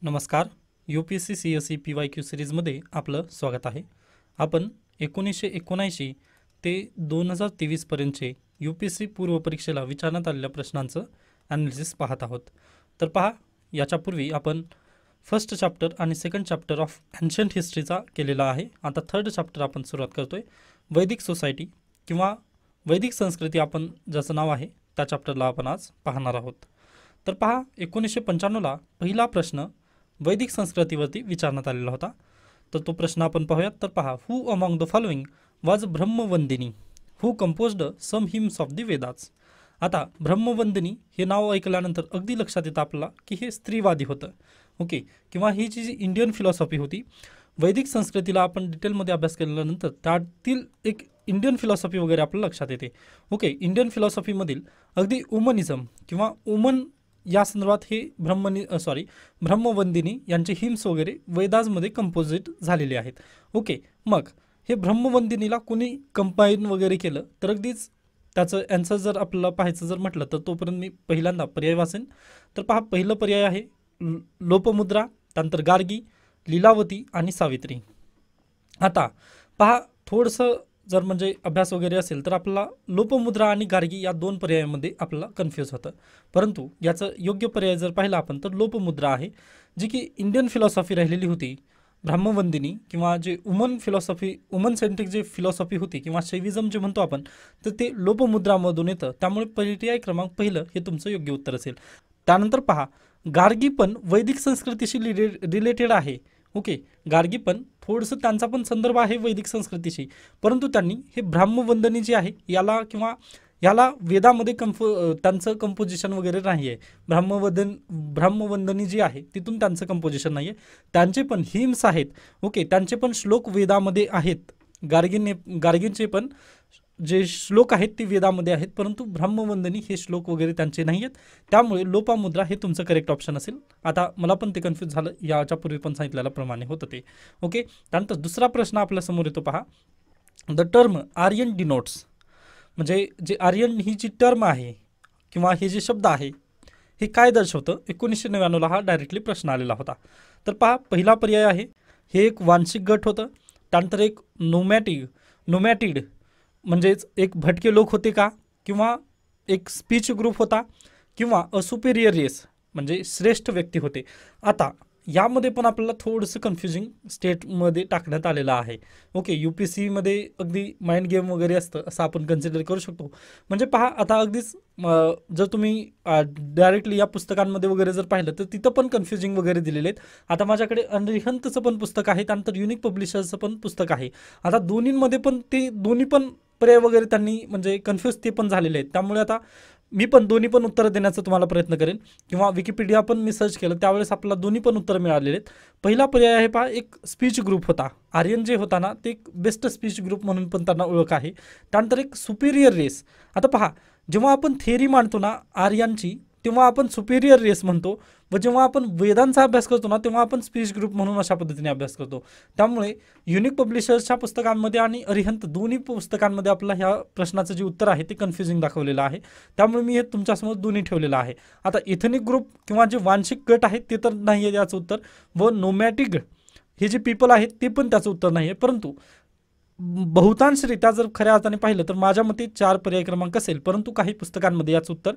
नमस्कार. UPSC CSE PYQ सिरीजमध्ये आपलं स्वागत आहे. आपण 1979 ते 2023 पर्यंतचे UPSC पूर्व परीक्षेला विचारण्यात आलेल्या प्रश्नांचं ॲनालिसिस पाहत आहोत. तर पहा, याच्यापूर्वी आपण फर्स्ट चॅप्टर आणि सेकंड चॅप्टर ऑफ एन्शंट हिस्ट्रीचा केलेला आहे. आता थर्ड चॅप्टर आपण सुरुवात करतोय. वैदिक सोसायटी किंवा वैदिक संस्कृती आपण ज्याचं नाव आहे त्या चॅप्टरला आपण आज पाहणार आहोत. तर पहा, 1995ला पहिला प्रश्न वैदिक संस्कृतीवरती विचारण्यात आलेला होता. तर तो प्रश्न आपण पाहूयात. तर पहा, who among the following was Brahmavadini who composed some hymns of the Vedas. आता ब्रह्मवंदिनी हे नाव ऐकल्यानंतर अगदी लक्षात येतं आपल्याला की हे स्त्रीवादी होतं. ओके, किंवा ही जी इंडियन फिलॉसॉफी होती, वैदिक संस्कृतीला आपण डिटेलमध्ये अभ्यास केल्यानंतर त्यातील एक इंडियन फिलॉसॉफी वगैरे आपल्याला लक्षात येते. ओके, इंडियन फिलॉसॉफीमधील अगदी वुमनिझम किंवा वुमन या संदर्भात हे ब्रह्मवंदिनी यांचे हिम्स वगैरे वेदाजमध्ये कंपोजिट झालेले आहेत. ओके, मग हे ब्रह्मवंदिनीला कोणी कंपाईन वगैरे केलं तर अगदीच त्याचं ॲन्सर जर आपल्याला पाहायचं जर म्हटलं तर तोपर्यंत मी पहिल्यांदा पर्याय वाचेन. तर पहा, पहिलं पर्याय आहे लोपमुद्रा, त्यानंतर गार्गी, लीलावती आणि सावित्री. आता पहा, थोडंसं जर म्हणजे अभ्यास वगैरे असेल तर आपल्याला लोपमुद्रा आणि गार्गी या दोन पर्यायामध्ये आपल्याला कन्फ्यूज होतं. परंतु याचं योग्य पर्याय जर पाहिला आपण तर लोपमुद्रा आहे, जी की इंडियन फिलॉसॉफी राहिलेली होती. ब्रह्मवंदिनी किंवा जे वुमन सेंट्रिक जे फिलॉसॉफी होती किंवा शैविझम जे म्हणतो आपण, तर ते लोपमुद्रामधून येतं. त्यामुळे पर्याय क्रमांक पहिलं हे तुमचं योग्य उत्तर असेल. त्यानंतर पहा, गार्गी पण वैदिक संस्कृतीशी रिलेटेड आहे. ओके, गार्गी पण थोडंसं त्यांचा पण संदर्भ आहे वैदिक संस्कृतीशी, परंतु त्यांनी हे ब्रह्मवंदनी जे आहे याला वेदामध्ये त्यांचं कंपोजिशन वगैरे नाही आहे. ब्रह्मवंदनी जी आहे तिथून त्यांचं कंपोजिशन नाही आहे. त्यांचे पण हिम्स आहेत. ओके, त्यांचे पण श्लोक वेदामध्ये आहेत. गार्गींचे पण जे श्लोक आहेत ते वेदामध्ये आहेत, परंतु ब्रह्मवंदनी हे श्लोक वगैरे त्यांचे नाही आहेत. त्यामुळे लोपामुद्रा हे तुमचं करेक्ट ऑप्शन असेल. आता मला पण ते कन्फ्यूज झालं, याच्या पूर्वी पण सांगितलेल्याप्रमाणे होतं ते. ओके, त्यानंतर दुसरा प्रश्न आपल्यासमोर येतो. पहा, द टर्म आर्यन डिनोट्स, म्हणजे जे आर्यन ही जी टर्म आहे किंवा हे जे शब्द आहे हे काय दर्शवतं. 1999ला हा डायरेक्टली प्रश्न आलेला होता. तर पहा, पहिला पर्याय आहे हे एक वांशिक गट होतं. त्यानंतर एक नोमॅटिड म्हणजेच एक भटके लोक होते का, किंवा एक स्पीच ग्रुप होता, किंवा अ सुपेरियर रेस म्हणजे श्रेष्ठ व्यक्ती होते. आता यामध्ये पण आपल्याला थोडंसं कन्फ्युजिंग स्टेटमध्ये टाकण्यात आलेलं आहे. ओके, UPSCमध्ये अगदी माइंड गेम वगैरे असतं असं आपण कन्सिडर करू शकतो. म्हणजे पहा, आता अगदीच जर तुम्ही डायरेक्टली या पुस्तकांमध्ये वगैरे जर पाहिलं तर तिथं पण कन्फ्युजिंग वगैरे दिलेले आहेत. आता माझ्याकडे अरिहंतचं पण पुस्तक आहे, त्यानंतर युनिक पब्लिशर्सचं पण पुस्तक आहे. आता दोन्हींमध्ये पण ते दोन्ही पण पर्याय वगैरे त्यांनी म्हणजे कन्फ्यूज ते पण झालेले आहेत. त्यामुळे आता मी पण दोन्ही पण उत्तरं देण्याचा तुम्हाला प्रयत्न करेन, किंवा विकिपीडिया पण मी सर्च केलं त्यावेळेस आपल्याला दोन्ही पण उत्तरं मिळालेले आहेत. पहिला पर्याय आहे पहा, एक स्पीच ग्रुप होता. आर्यन जे होता ना ते एक बेस्ट स्पीच ग्रुप म्हणून पण त्यांना ओळख आहे. त्यानंतर एक सुपेरियर रेस. आता पहा, जेव्हा आपण थेअरी मांडतो ना आर्यांची तेव्हा आपण सुपेरियर रेस म्हणतो, व जेव्हा आपण वेदांचा अभ्यास करतो ना तेव्हा आपण स्पीच ग्रुप म्हणून अशा पद्धतीने अभ्यास करतो. त्यामुळे युनिक पब्लिशर्सच्या पुस्तकांमध्ये आणि अरिहंत दोन्ही पुस्तकांमध्ये आपलं ह्या प्रश्नाचं जे उत्तर आहे ते कन्फ्युजिंग दाखवलेलं आहे. त्यामुळे मी हे तुमच्यासमोर दोन्ही ठेवलेलं आहे. आता इथनिक ग्रुप किंवा जे वांशिक गट आहेत ते तर नाही आहे याचं उत्तर, व नोमॅटिक हे जे पीपल आहेत ते पण त्याचं उत्तर नाही आहे. परंतु बहुतांशरित्या जर खऱ्या अर्थाने पाहिलं तर माझ्या मते 4 पर्याय क्रमांक असेल, परंतु काही पुस्तकांमध्ये याचं उत्तर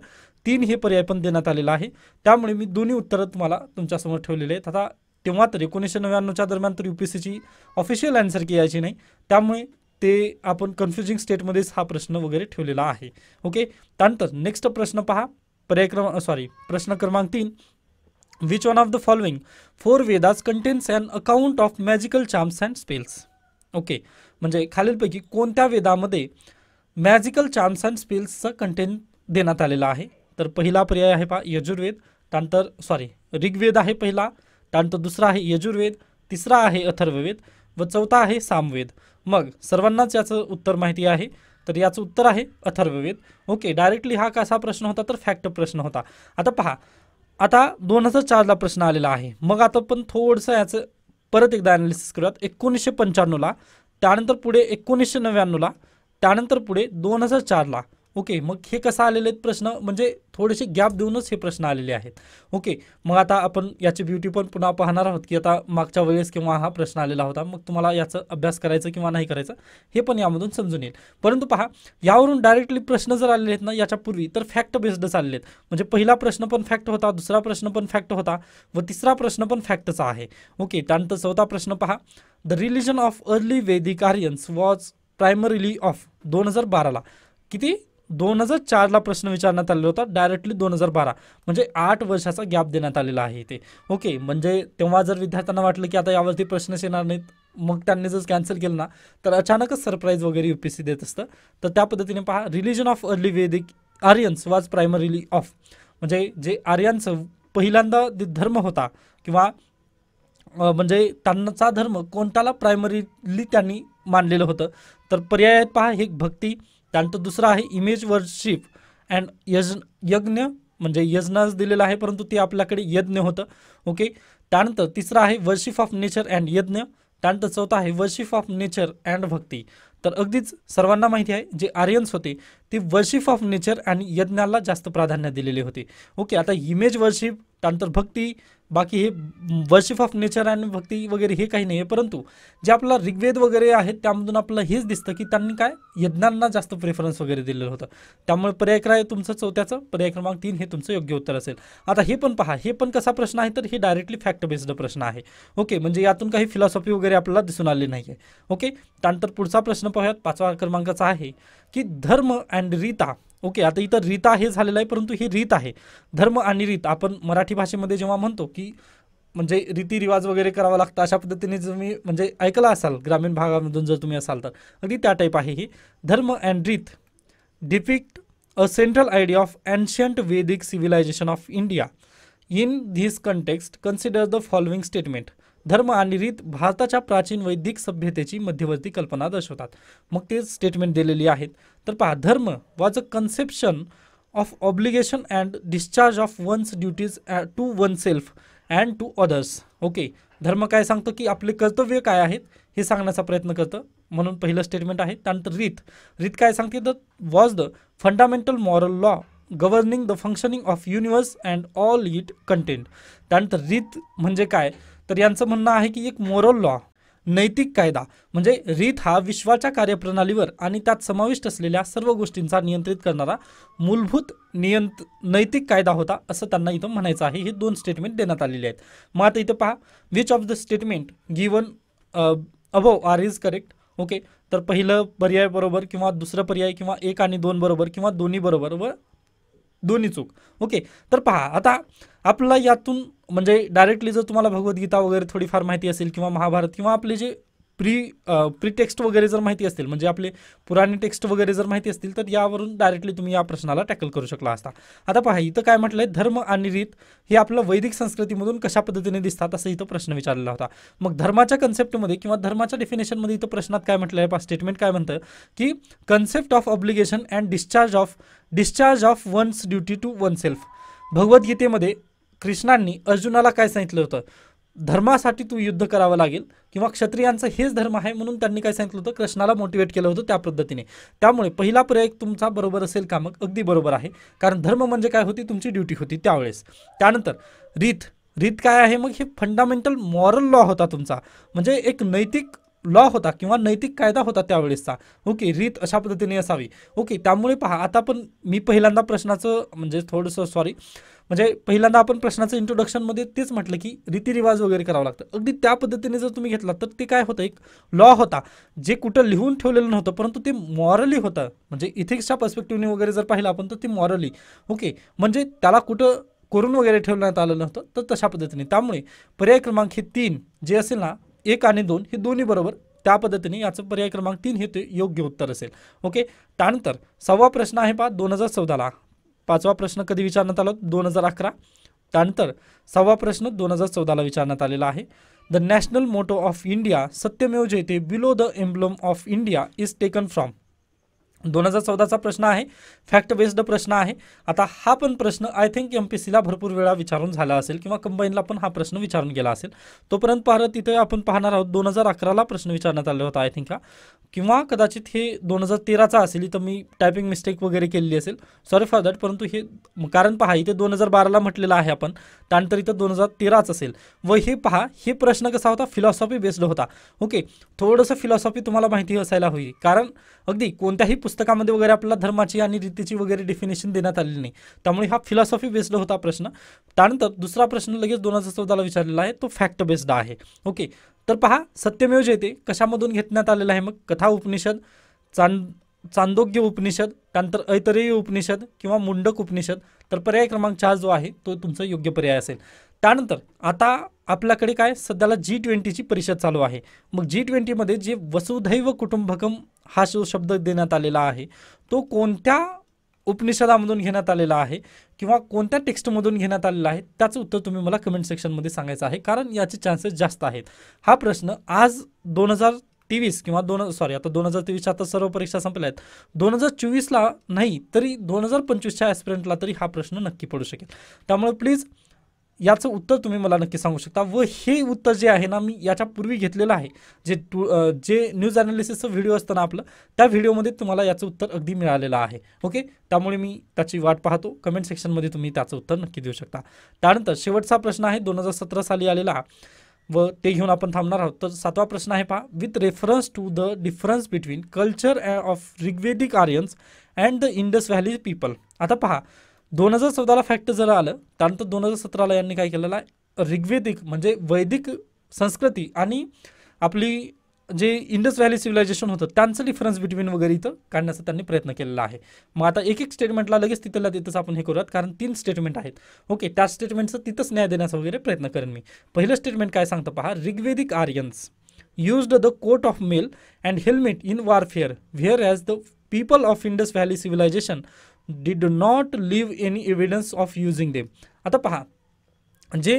3 हे पर्याय पण देण्यात आलेलं आहे. त्यामुळे मी दोन्ही उत्तरं तुम्हाला तुमच्यासमोर ठेवलेले आहेत. आता तेव्हा तर 1999च्या दरम्यान तर UPSCची ऑफिशियल आन्सर की यायची नाही, त्यामुळे ते आपण कन्फ्युजिंग स्टेटमध्येच हा प्रश्न वगैरे ठेवलेला आहे. ओके, त्यानंतर नेक्स्ट प्रश्न पहा, प्रश्न क्रमांक 3. Which one of the following 4 Vedas contains an account of magical charms and spells. Okay, म्हणजे खालीलपैकी कोणत्या वेदामध्ये मॅजिकल चार्म्स अँड स्पेल्सचं कंटेंट देण्यात आलेलं आहे. तर पहिला पर्याय आहे पहा यजुर्वेद, त्यानंतर ऋग्वेद आहे पहिला, त्यानंतर दुसरा आहे यजुर्वेद, तिसरा आहे अथर्ववेद व चौथा आहे सामवेद. मग सर्वांनाच याचं उत्तर माहिती आहे, तर याचं उत्तर आहे अथर्ववेद. ओके, डायरेक्टली हा कसा प्रश्न होता तर फॅक्ट प्रश्न होता. आता पहा, आता 2004ला प्रश्न आलेला आहे. मग आता पण थोडंसं याचं परत एकदा ॲनालिसिस करूयात. 1995ला, त्यानंतर पुढे 1999ला, त्यानंतर पुढे 2004ला. ओके, मग हे कसं आलेले आहेत प्रश्न, म्हणजे थोडेसे गॅप देऊनच हे प्रश्न आलेले आहेत. ओके, मग आता आपण याची ब्युटी पण पुन्हा पाहणार आहोत की आता मागच्या वेळेस किंवा हा प्रश्न आलेला होता, मग तुम्हाला याचा अभ्यास करायचं किंवा नाही करायचं हे पण यामधून समजून येईल. परंतु पहा, यावरून डायरेक्टली प्रश्न जर आलेले आहेत ना याच्यापूर्वी, तर फॅक्ट बेस्डच आलेले आहेत. म्हणजे पहिला प्रश्न पण फॅक्ट होता, दुसरा प्रश्न पण फॅक्ट होता व तिसरा प्रश्न पण फॅक्टचा आहे. ओके, त्यानंतर चौथा प्रश्न पहा, द रिलिजन ऑफ अर्ली वैदिक आर्यन्स वॉज प्रायमरीली ऑफ 2012ला किती 2004ला प्रश्न विचारण्यात आलेला होता, डायरेक्टली 2012, म्हणजे 8 वर्षाचा गॅप देण्यात आलेला आहे इथे. ओके, म्हणजे तेव्हा जर विद्यार्थ्यांना वाटलं की आता यावरती प्रश्नच येणार नाहीत, मग त्यांनी जर कॅन्सल केलं ना तर अचानकच सरप्राईज वगैरे UPSC देत असतं. तर त्या पद्धतीने पहा, रिलिजन ऑफ अर्ली वैदिक आर्यन्स वाज प्रायमरीली ऑफ, म्हणजे जे आर्यांचं पहिल्यांदा धर्म होता किंवा म्हणजे त्यांचा धर्म कोणताला प्रायमरीली त्यांनी मानलेलं होतं. तर पर्याय आहेत पहा, हे भक्ती, त्यानंतर दुसरा आहे इमेज वर्शिप अँड यज्ञ, म्हणजे यज्ञच दिलेलं आहे परंतु ते आपल्याकडे यज्ञ होतं. ओके, त्यानंतर तिसरा आहे वर्शिप ऑफ नेचर अँड यज्ञ, त्यानंतर चौथा आहे वर्शिप ऑफ नेचर अँड भक्ती. तर अगदीच सर्वांना माहिती आहे जे आर्यन्स होते ते वर्शिप ऑफ नेचर आणि यज्ञाला जास्त प्राधान्य दिलेले होते. ओके, आता इमेज वर्शिप त्यानंतर भक्ती, बाकी हे वर्शिप ऑफ नेचर आणि भक्ती वगैरे हे काही नाही आहे, परंतु जे आपला ऋग्वेद वगैरे आहेत त्यामधून आपल्याला हेच दिसतं की त्यांनी काय यज्ञांना जास्त प्रेफरन्स वगैरे दिलेलं होतं. त्यामुळे पर्याय काय तुमचं चौथ्याचं पर्याय क्रमांक 3 हे तुमचं योग्य उत्तर असेल. आता हे पण पहा, हे पण कसा प्रश्न आहे तर हे डायरेक्टली फॅक्ट बेस्ड प्रश्न आहे. ओके, म्हणजे यातून काही फिलॉसॉफी वगैरे आपल्याला दिसून आली नाही आहे. ओके, त्यानंतर पुढचा प्रश्न पाहूयात, 5व्या क्रमांकाचा आहे की धर्म अँड रीता. ओके, आता इथं रीता हे झालेलं आहे परंतु ही रीत आहे. धर्म आणि रीत आपण मराठी भाषेमध्ये जेव्हा म्हणतो की म्हणजे रीतिरिवाज वगैरे करावा लागतं, अशा पद्धतीने तुम्ही म्हणजे ऐकलं असाल ग्रामीण भागामधून जर तुम्ही असाल तर अगदी त्या टाईप आहे ही. Dharma and Rita depict a central idea of ancient Vedic civilisation of India. In this context consider the following statement. Dharma आणि रीत भारताच्या प्राचीन वैदिक सभ्यतेची मध्यवर्ती कल्पना दर्शवतात. मग ते स्टेटमेंट दिलेली आहेत. तर पहा, dharma was a conception of obligation and discharge of one's duties to one self and to others. Okay, धर्म काय सांगतो की आपले कर्तव्य काय आहेत हे सांगण्याचा प्रयत्न करतं, म्हणून पहिलं स्टेटमेंट आहे. त्यानंतर रीत काय सांगते, the was the fundamental moral law governing the functioning of universe and all it content. त्यानंतर रीत म्हणजे काय, तर यांचं म्हणणं आहे की एक मोरल लॉ, नैतिक कायदा, म्हणजे रीत हा विश्वाच्या कार्यप्रणालीवर आणि त्यात समाविष्ट असलेल्या सर्व गोष्टींचा नियंत्रित करणारा मूलभूत नैतिक कायदा होता, असं त्यांना इथं म्हणायचं आहे. हे 2 स्टेटमेंट देण्यात आलेले आहेत. मग आता इथं पहा, which of the statement given above are is correct. Okay, तर पहिलं पर्याय बरोबर किंवा दुसरं पर्याय किंवा 1 आणि 2 बरोबर किंवा दोन्ही बरोबर व दोन्ही चूक. ओके, तर पहा, आता आपल्याला यातून म्हणजे डायरेक्टली जर तुम्हाला भगवद्गीता वगैरे थोडीफार माहिती असेल किंवा महाभारत किंवा आपले जे प्री टेक्स्ट वगैरे जर माहिती असतील, म्हणजे आपले पुराणी टेक्स्ट वगैरे जर माहिती असतील, तर यावरून डायरेक्टली तुम्ही या प्रश्नाला टॅकल करू शकला असता. आता पहा, इथं काय म्हटलंय, धर्म आणि रीत हे आपलं वैदिक संस्कृतीमधून कशा पद्धतीने दिसतात असं इथं प्रश्न विचारलेला होता. मग धर्माच्या कन्सेप्टमध्ये किंवा धर्माच्या डेफिनेशनमध्ये इथं प्रश्नात काय म्हटलं आहे, स्टेटमेंट काय म्हणतं की concept of obligation and discharge of one's duty to one self. भगवद्गीतेमध्ये कृष्णांनी अर्जुनाला काय सांगितलं होतं, धर्मासाठी तू युद्ध करावं लागेल किंवा क्षत्रियांचं हेच धर्म आहे, म्हणून त्यांनी काय सांगितलं होतं, कृष्णाला मोटिवेट केलं होतं त्या पद्धतीने. त्यामुळे पहिला पर्याय तुमचा बरोबर असेल का, मग अगदी बरोबर आहे, कारण धर्म म्हणजे काय होती, तुमची ड्युटी होती त्यावेळेस. त्यानंतर रीत काय आहे, मग हे फंडामेंटल मॉरल लॉ होता तुमचा, म्हणजे एक नैतिक लॉ होता किंवा नैतिक कायदा होता त्यावेळेसचा. ओके, रीत अशा पद्धतीने असावी. ओके, त्यामुळे पहा, आता पण मी पहिल्यांदा प्रश्नाचं म्हणजे थोडंसं म्हणजे पहिल्यांदा आपण प्रश्नाचं इंट्रोडक्शनमध्ये तेच म्हटलं की रीतिरिवाज वगैरे करावं लागतं. अगदी त्या पद्धतीने जर तुम्ही घेतला तर ते काय होतं, एक लॉ होता जे कुठं लिहून ठेवलेलं नव्हतं, परंतु ते मॉरली होतं, म्हणजे इथिक्सच्या पर्स्पेक्टिव्हने वगैरे जर पाहिलं आपण तर ते मॉरली. ओके, म्हणजे त्याला कुठं करून वगैरे ठेवण्यात आलं नव्हतं, तर तशा पद्धतीने. त्यामुळे पर्याय क्रमांक हे 3 जे असेल ना, 1 आणि 2 हे दोन्ही बरोबर, त्या पद्धतीने याचं पर्याय क्रमांक 3 हे ते योग्य उत्तर असेल. ओके, त्यानंतर 6वा प्रश्न आहे पहा 2014ला. 5वा प्रश्न कधी विचारण्यात आला, 2011. त्यानंतर 6वा प्रश्न 2014ला विचारण्यात आलेला आहे. The national motto of India Satyameva Jayate below the emblem of India is taken from. 2014चा प्रश्न आहे, फॅक्ट बेस्ड प्रश्न आहे. आता हा पण प्रश्न आय थिंक MPSCला भरपूर वेळा विचारून झाला असेल किंवा कंबाईनला पण हा प्रश्न विचारून गेला असेल. तोपर्यंत परत इथे आपण पाहणार आहोत 2011ला प्रश्न विचारण्यात आला होता आय थिंक हा, किंवा कदाचित हे 2013चा असेल, इथं मी टायपिंग मिस्टेक वगैरे केलेली असेल, सॉरी फॉर दॅट. परंतु हे कारण पहा इथे 2012ला म्हटलेलं आहे आपण, त्यानंतर इथं 2013च असेल. व हे पहा, हे प्रश्न कसा होता, फिलॉसॉफी बेस्ड होता. ओके, थोडंसं फिलॉसॉफी तुम्हाला माहिती असायला हवी, कारण अगदी कोणत्याही पुस्तकामध्ये वगैरे आपल्याला धर्माची आणि रीतीची वगैरे डेफिनेशन देण्यात आलेली नाही, त्यामुळे हा फिलॉसॉफी बेस्ड होता प्रश्न. त्यानंतर दुसरा प्रश्न लगेच 2014ला विचारलेला आहे, तो फॅक्ट बेस्ड आहे. ओके, तर पहा सत्यमेव जयते कशामधून घेण्यात आलेला आहे, मग कथा उपनिषद, चांदोग्य उपनिषद, त्यानंतर ऐतरेय उपनिषद किंवा मुंडक उपनिषद. तर पर्याय क्रमांक 4 जो आहे तो तुमचा योग्य पर्याय असेल. त्यानंतर आता आपल्याकडे काय सध्याला G20ची परिषद चालू आहे. मग G20मध्ये जे वसुधैव कुटुंबकम हा जो शब्द देण्यात आलेला आहे, तो कोणत्या उपनिषदामधून घेण्यात आलेला आहे किंवा कोणत्या टेक्स्टमधून घेण्यात आलेला आहे, त्याचं उत्तर तुम्ही मला कमेंट सेक्शनमध्ये सांगायचं आहे, कारण याचे चान्सेस जास्त आहेत. हा प्रश्न आज 2023 किंवा आता 2023च्या आता सर्व परीक्षा संपल्या आहेत, 2024ला नाही तरी 2025च्या ॲस्पिरंटला तरी हा प्रश्न नक्की पडू शकेल. त्यामुळे प्लीज याचं उत्तर तुम्ही मला नक्की सांगू शकता. व हे उत्तर जे आहे ना, मी याच्यापूर्वी घेतलेलं आहे, जे न्यूज ॲनालिसिसचं व्हिडिओ असतं ना आपलं, त्या व्हिडिओमध्ये तुम्हाला याचं उत्तर अगदी मिळालेलं आहे. ओके, त्यामुळे मी त्याची वाट पाहतो. कमेंट सेक्शनमध्ये तुम्ही त्याचं उत्तर नक्की देऊ शकता. त्यानंतर शेवटचा प्रश्न आहे 2017 साली आलेला, व ते घेऊन आपण थांबणार आहोत. तर 7वा प्रश्न आहे पहा, with reference to the difference between culture of Rigvedic Aryans and the Indus valley people. आता पहा 2014ला फॅक्ट जर आलं, त्यानंतर 2017ला यांनी काय केलेलं आहे, ऋग्वेदिक म्हणजे वैदिक संस्कृती आणि आपली जे इंडस व्हॅली सिव्हिलायझेशन होतं त्यांचं डिफरन्स बिटवीन वगैरे इथं काढण्याचा त्यांनी प्रयत्न केलेला आहे. मग आता एक स्टेटमेंटला लगेच तिथंच आपण हे करूयात, कारण 3 स्टेटमेंट आहेत. ओके, त्या स्टेटमेंटचं तिथंच न्याय देण्याचा वगैरे प्रयत्न करेन मी. पहिलं स्टेटमेंट काय सांगतं पहा, ऋग्वेदिक Aryans used the coat of mail and helmet in warfare, whereas the people of Indus Valley civilization did not leave any evidence of using them. आता पहा, जे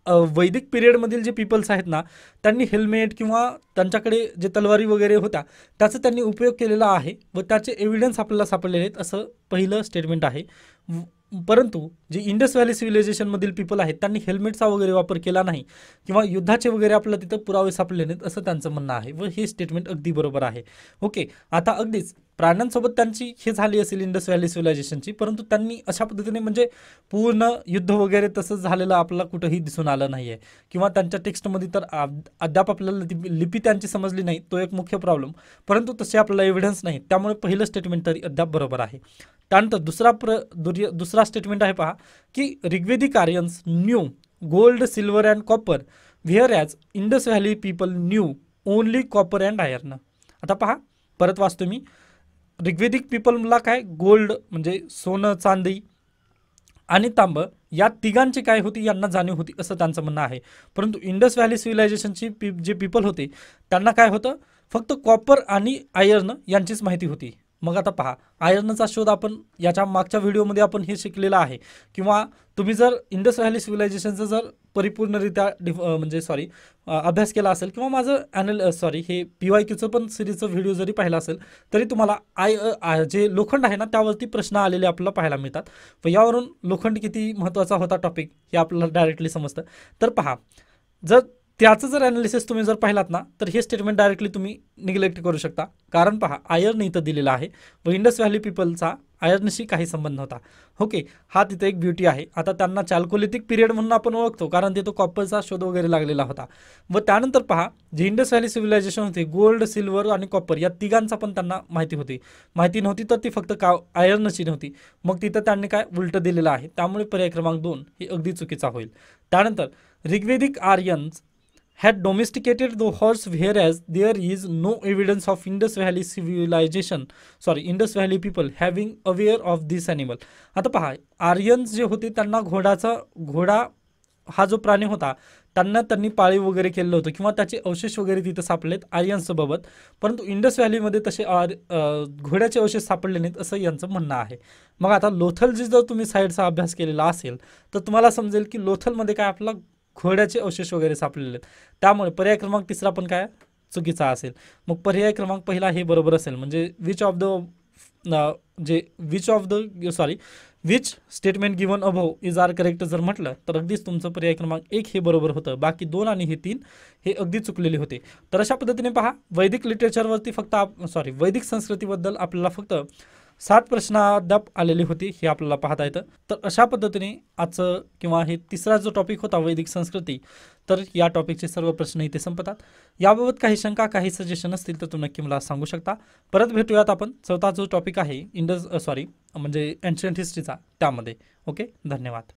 वैदिक पिरियडमधील जे पीपल्स आहेत ना, त्यांनी हेल्मेट किंवा त्यांच्याकडे जे तलवारी वगैरे होत्या त्याचा त्यांनी उपयोग केलेला आहे व त्याचे एव्हिडन्स आपल्याला सापडलेले आहेत, असं पहिलं स्टेटमेंट आहे. परंतु जे इंडस व्हॅली सिव्हिलायझेशनमधील पीपल आहेत त्यांनी हेल्मेटचा वगैरे वापर केला नाही किंवा युद्धाचे वगैरे आपल्याला तिथं पुरावे सापडले नाहीत, असं त्यांचं म्हणणं आहे व हे स्टेटमेंट अगदी बरोबर आहे. ओके, आता अगदीच प्राण्यांसोबत त्यांची हे झाली असेल इंडस व्हॅली सिव्हिलायझेशनची, परंतु त्यांनी अशा पद्धतीने म्हणजे पूर्ण युद्ध वगैरे तसं झालेलं आपल्याला कुठंही दिसून आलं नाही आहे किंवा त्यांच्या टेक्स्टमध्ये तर अद्याप आपल्याला लिपी त्यांची समजली नाही, तो एक मुख्य प्रॉब्लेम. परंतु तसे आपल्याला एव्हिडन्स नाही, त्यामुळे पहिलं स्टेटमेंट तरी अद्याप बरोबर आहे. त्यानंतर दुसरा स्टेटमेंट आहे पहा, की Rigvedic Aryans knew gold, silver and copper, whereas Indus valley people knew only copper and iron. आता पहा, परत वाचतो मी, ऋग्वेदिक पीपलला काय गोल्ड म्हणजे सोनं, चांदी आणि तांब या तिघांची काय होती, यांना जाणीव होती असं त्यांचं म्हणणं आहे. परंतु इंडस व्हॅली सिव्हिलायझेशनची जे पीपल होते त्यांना काय होतं, फक्त कॉपर आणि आयर्न यांचीच माहिती होती. मग आता पहा, आयर्नचा शोध आपण याच्या मागच्या व्हिडिओमध्ये आपण हे शिकलेलं आहे, किंवा तुम्ही जर इंडस व्हॅली सिव्हिलायझेशनचं जर परिपूर्णरित्या अभ्यास केला असेल किंवा माझं हे PYQचं पण सिरीजचं व्हिडिओ जरी पाहिला असेल तरी तुम्हाला जे लोखंड आहे ना त्यावरती प्रश्न आलेले आपल्याला पाहायला मिळतात व यावरून लोखंड किती महत्त्वाचा होता टॉपिक हे आपल्याला डायरेक्टली समजतं. तर पहा, जर त्याचं जर ॲनालिसिस तुम्ही जर पाहिलात ना तर हे स्टेटमेंट डायरेक्टली तुम्ही निग्लेक्ट करू शकता, कारण पहा आयर्न इथं दिलेला आहे व इंडस व्हॅली पीपलचा आयर्नशी काही संबंध नव्हता. ओके, हा तिथे एक ब्युटी आहे. आता त्यांना चाल्कोलिथिक पिरियड म्हणून आपण ओळखतो, कारण तिथं कॉपरचा शोध वगैरे लागलेला होता. व त्यानंतर पहा, जे इंडस व्हॅली सिव्हिलायझेशन होते गोल्ड, सिल्वर आणि कॉपर या तिघांचा पण त्यांना माहिती नव्हती, तर ती फक्त आयर्नची नव्हती. मग तिथं त्यांनी काय उलटं दिलेलं आहे, त्यामुळे पर्याय क्रमांक 2 हे अगदी चुकीचा होईल. त्यानंतर ऋग्वेदिक Aryans had domesticated the horse, whereas there is no evidence of Indus Valley people having aware of this animal. आता पहा, आर्यन्स जे होते त्यांना घोडा हा जो प्राणी होता त्यांनी पाळीव वगैरे केलेलं होतं किंवा त्याचे अवशेष वगैरे तिथं सापडलेत आर्यन्ससोबत, परंतु इंडस व्हॅलीमध्ये तसे घोड्याचे अवशेष सापडले नाहीत असं यांचं म्हणणं आहे. मग आता लोथलची जर तुम्ही साईडचा अभ्यास केलेला असेल तर तुम्हाला समजेल की लोथलमध्ये काय आपला घोड्याचे अवशेष वगैरे सापडलेले आहेत, त्यामुळे पर्याय क्रमांक 3 पण काय चुकीचा असेल. मग पर्याय क्रमांक पहिला हे बरोबर असेल, म्हणजे विच ऑफ द जे which statement given above is are correct जर म्हटलं तर अगदीच तुमचं पर्याय क्रमांक 1 हे बरोबर होतं, बाकी 2 आणि हे 3 हे अगदी चुकलेले होते. तर अशा पद्धतीने पहा, वैदिक लिटरेचरवरती वैदिक संस्कृतीबद्दल आपल्याला फक्त 7 प्रश्न अद्याप आलेली होती, हे आपल्याला पाहता येतं. तर अशा पद्धतीने आजचं किंवा हे तिसरा जो टॉपिक होता वैदिक संस्कृती, तर या टॉपिकचे सर्व प्रश्न इथे संपतात. याबाबत काही शंका, काही सजेशन असतील तर तुम्ही नक्की मला सांगू शकता. परत भेटूयात आपण चौथा जो टॉपिक आहे म्हणजे एन्शियंट हिस्ट्रीचा, त्यामध्ये. ओके, धन्यवाद.